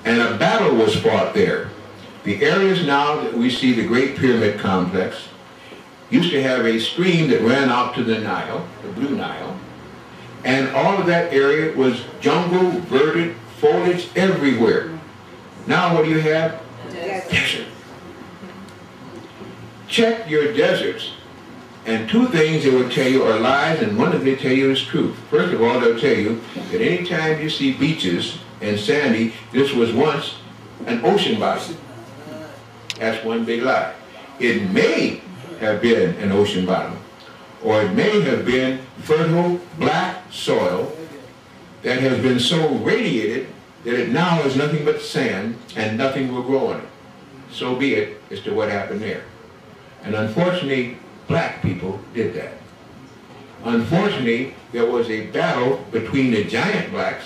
And a battle was fought there. The areas now that we see the Great Pyramid Complex used to have a stream that ran out to the Nile, the Blue Nile, and all of that area was jungle, verdant, foliage everywhere. Now what do you have? Desert. Check your deserts, and two things they will tell you are lies, and one of them they tell you is truth. First of all, they'll tell you that anytime you see beaches and sandy, this was once an ocean body. That's one big lie. It may have been an ocean bottom, or it may have been fertile black soil that has been so radiated that it now is nothing but sand and nothing will grow on it. So be it as to what happened there. And unfortunately, black people did that. Unfortunately, there was a battle between the giant blacks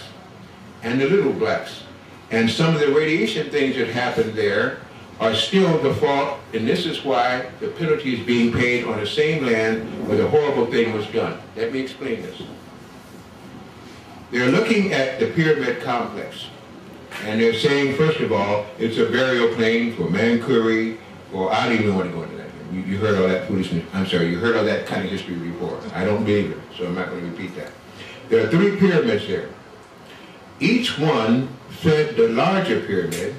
and the little blacks. And some of the radiation things that happened there are still the fault, and this is why the penalty is being paid on the same land where the horrible thing was done. Let me explain this. They're looking at the pyramid complex, and they're saying, first of all, it's a burial plane for Mancuri, or I don't even want to go into that. You heard all that foolishness. I'm sorry, you heard all that kind of history before. I don't believe it, so I'm not going to repeat that. There are 3 pyramids there. Each one fed the larger pyramid,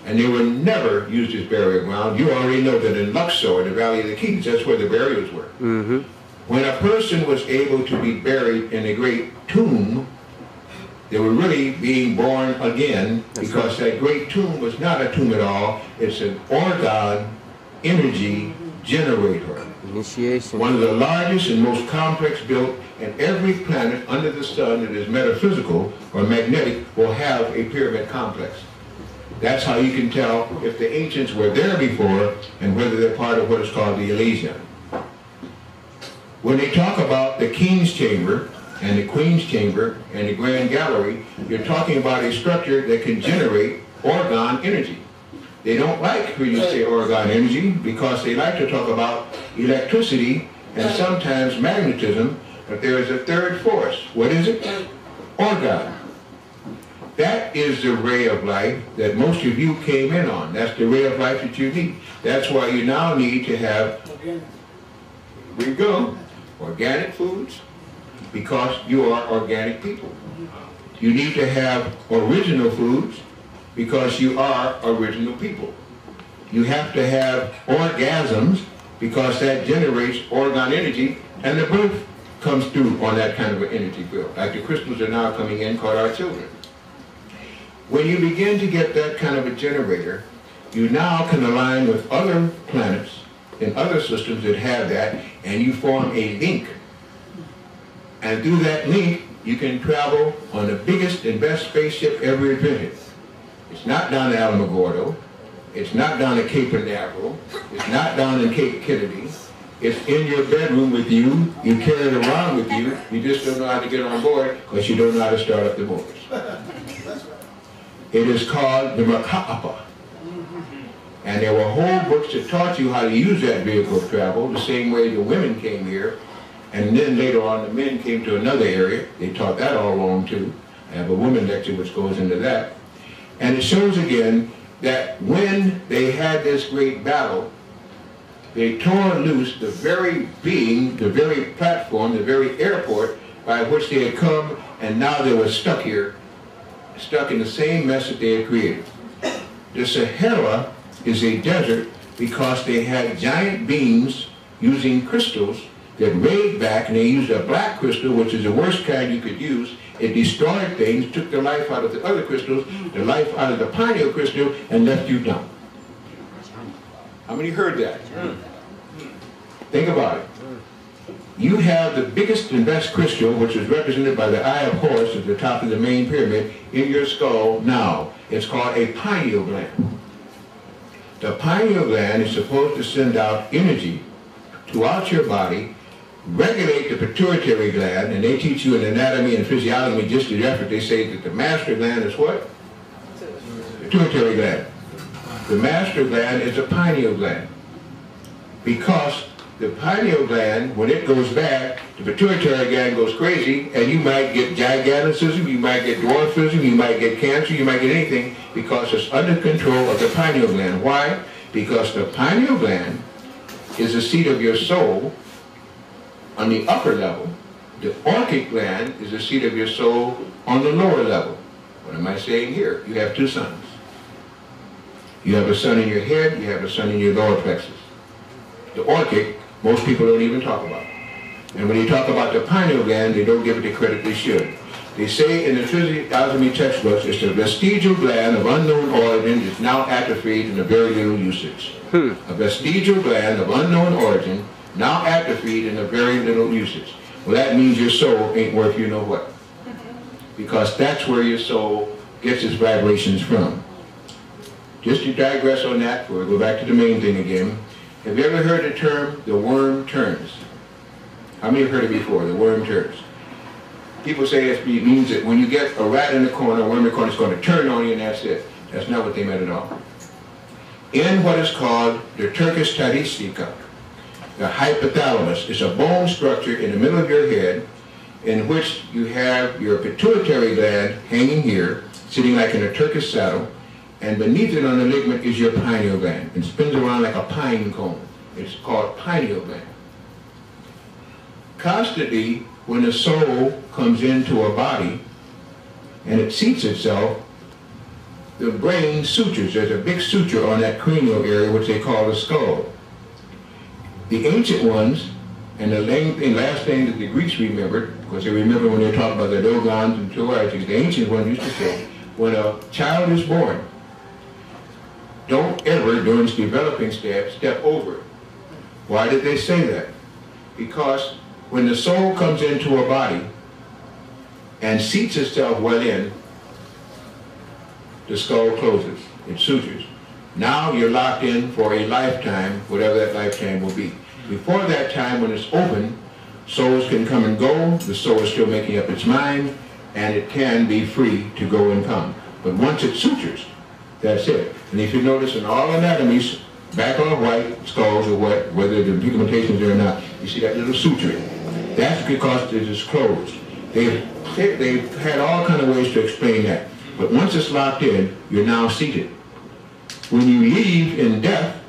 and they were never used as burial ground. You already know that in Luxor, in the Valley of the Kings, that's where the burials were. Mm-hmm. When a person was able to be buried in a great tomb, they were really being born again, because that great tomb was not a tomb at all. It's an orgone energy generator. Initiation. One of the largest and most complex built, and every planet under the sun that is metaphysical or magnetic will have a pyramid complex. That's how you can tell if the ancients were there before and whether they're part of what is called the Elysium. When they talk about the King's Chamber and the Queen's Chamber and the Grand Gallery, you're talking about a structure that can generate orgone energy. They don't like when you say orgone energy because they like to talk about electricity and sometimes magnetism, but there is a third force. What is it? Orgone. That is the ray of life that most of you came in on. That's the ray of life that you need. That's why you now need to have, here we go, organic foods, because you are organic people. You need to have original foods because you are original people. You have to have orgasms because that generates orgone energy, and the birth comes through on that kind of an energy field. Like the crystals are now coming in called our children. When you begin to get that kind of a generator, you now can align with other planets and other systems that have that, and you form a link. And through that link, you can travel on the biggest and best spaceship ever invented. It's not down at Alamogordo. It's not down at Cape Canaveral. It's not down in Cape Kennedy. It's in your bedroom with you. You carry it around with you. You just don't know how to get on board because you don't know how to start up the motors. It is called the Maka'apa. And there were whole books that taught you how to use that vehicle of travel, the same way the women came here. And then later on, the men came to another area. They taught that all along, too. I have a women lecture which goes into that. And it shows again that when they had this great battle, they tore loose the very being, the very platform, the very airport by which they had come, and now they were stuck here, stuck in the same mess that they had created. The Sahara is a desert because they had giant beams using crystals that rayed back, and they used a black crystal, which is the worst kind you could use. It destroyed things, took the life out of the other crystals, the life out of the pineal crystal, and left you dumb. How many heard that? Think about it. You have the biggest and best crystal, which is represented by the Eye of Horus at the top of the main pyramid, in your skull now. It's called a pineal gland. The pineal gland is supposed to send out energy throughout your body, regulate the pituitary gland, and they teach you in anatomy and physiology just as effort. They say that the master gland is what? Pituitary gland. The master gland is a pineal gland. Because the pineal gland, when it goes bad, the pituitary gland goes crazy, and you might get giganticism, you might get dwarfism, you might get cancer, you might get anything, because it's under control of the pineal gland. Why? Because the pineal gland is the seat of your soul on the upper level. The orchic gland is the seat of your soul on the lower level. What am I saying here? You have two suns. You have a sun in your head, you have a sun in your lower plexus. The orchic, most people don't even talk about. And when you talk about the pineal gland, they don't give it the credit they should. They say in the physiology textbooks, it's a vestigial gland of unknown origin is now atrophied and of very little usage. A vestigial gland of unknown origin, now atrophied and of very little usage. Well, that means your soul ain't worth you know what. Because that's where your soul gets its vibrations from. Just to digress on that, before we go back to the main thing again, have you ever heard the term, the worm turns? How many have heard it before, the worm turns? People say it means that when you get a rat in the corner, a worm in the corner, it's going to turn on you and that's it. That's not what they meant at all. In what is called the Turkish taristika, the hypothalamus is a bone structure in the middle of your head in which you have your pituitary gland hanging here, sitting like in a Turkish saddle, and beneath it on the ligament is your pineal gland. It spins around like a pine cone. It's called pineal gland. Constantly, when the soul comes into a body and it seats itself, the brain sutures. There's a big suture on that cranial area, which they call the skull. The ancient ones, and the last thing that the Greeks remembered, because they remember when they talk about the Dogons and Toartics, the ancient ones used to say, when a child is born, don't ever, during its developing step over it. Why did they say that? Because when the soul comes into a body and seats itself well in, the skull closes, it sutures. Now you're locked in for a lifetime, whatever that lifetime will be. Before that time, when it's open, souls can come and go, the soul is still making up its mind, and it can be free to go and come. But once it sutures, that's it. And if you notice in all anatomies, back on white skulls or what, whether the pigmentation's there or not, you see that little suturing. That's because it is closed. They've had all kind of ways to explain that. But once it's locked in, you're now seated. When you leave in death,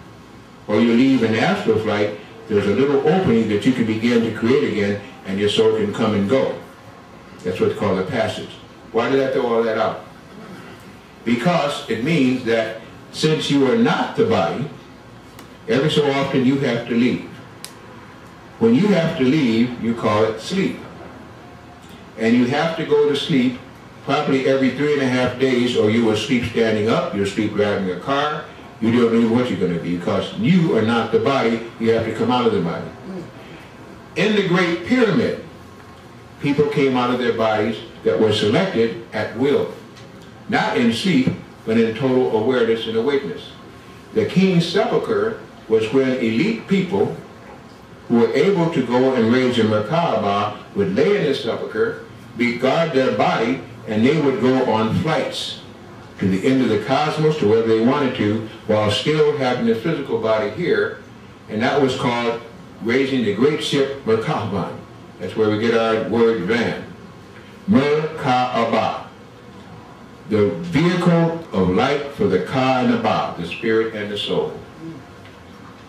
or you leave in astral flight, there's a little opening that you can begin to create again, and your soul can come and go. That's what's called a passage. Why did I throw all that out? Because it means that since you are not the body, every so often you have to leave. When you have to leave, you call it sleep. And you have to go to sleep probably every 3.5 days, or you will sleep standing up, you'll sleep driving a car, you don't know what you're going to be, because you are not the body, you have to come out of the body. In the Great Pyramid, people came out of their bodies that were selected at will. Not in sleep, but in total awareness and awakeness. The King's Sepulchre was when elite people who were able to go and raise a Merkaba would lay in the sepulchre, guard their body, and they would go on flights to the end of the cosmos, to wherever they wanted to, while still having the physical body here, and that was called raising the great ship Merkaba. That's where we get our word van. Merkaba. The vehicle of light for the Ka and the Ba, the spirit and the soul.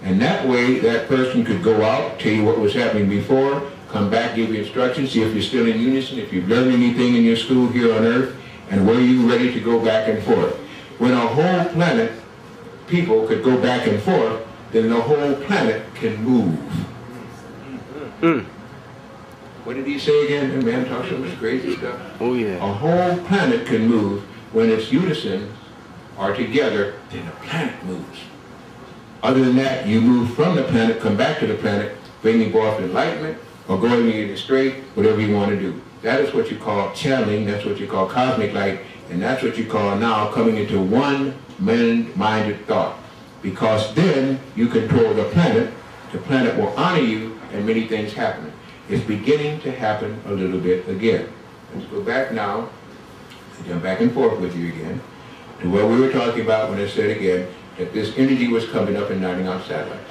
And that way, that person could go out, tell you what was happening before, come back, give you instructions, see if you're still in unison, if you've learned anything in your school here on Earth, and were you ready to go back and forth. When a whole planet, people could go back and forth, then the whole planet can move. What did he say again? The man talks so much crazy stuff. Oh yeah. A whole planet can move. When its unison are together, then the planet moves. Other than that, you move from the planet, come back to the planet, bringing forth enlightenment, or going in the straight, whatever you want to do. That is what you call channeling, that's what you call cosmic light, and that's what you call now coming into one minded thought. Because then you control the planet will honor you, and many things happen. It's beginning to happen a little bit again. Let's go back now, jump back and forth with you again, to what we were talking about when I said again, that this energy was coming up and knocking out satellites.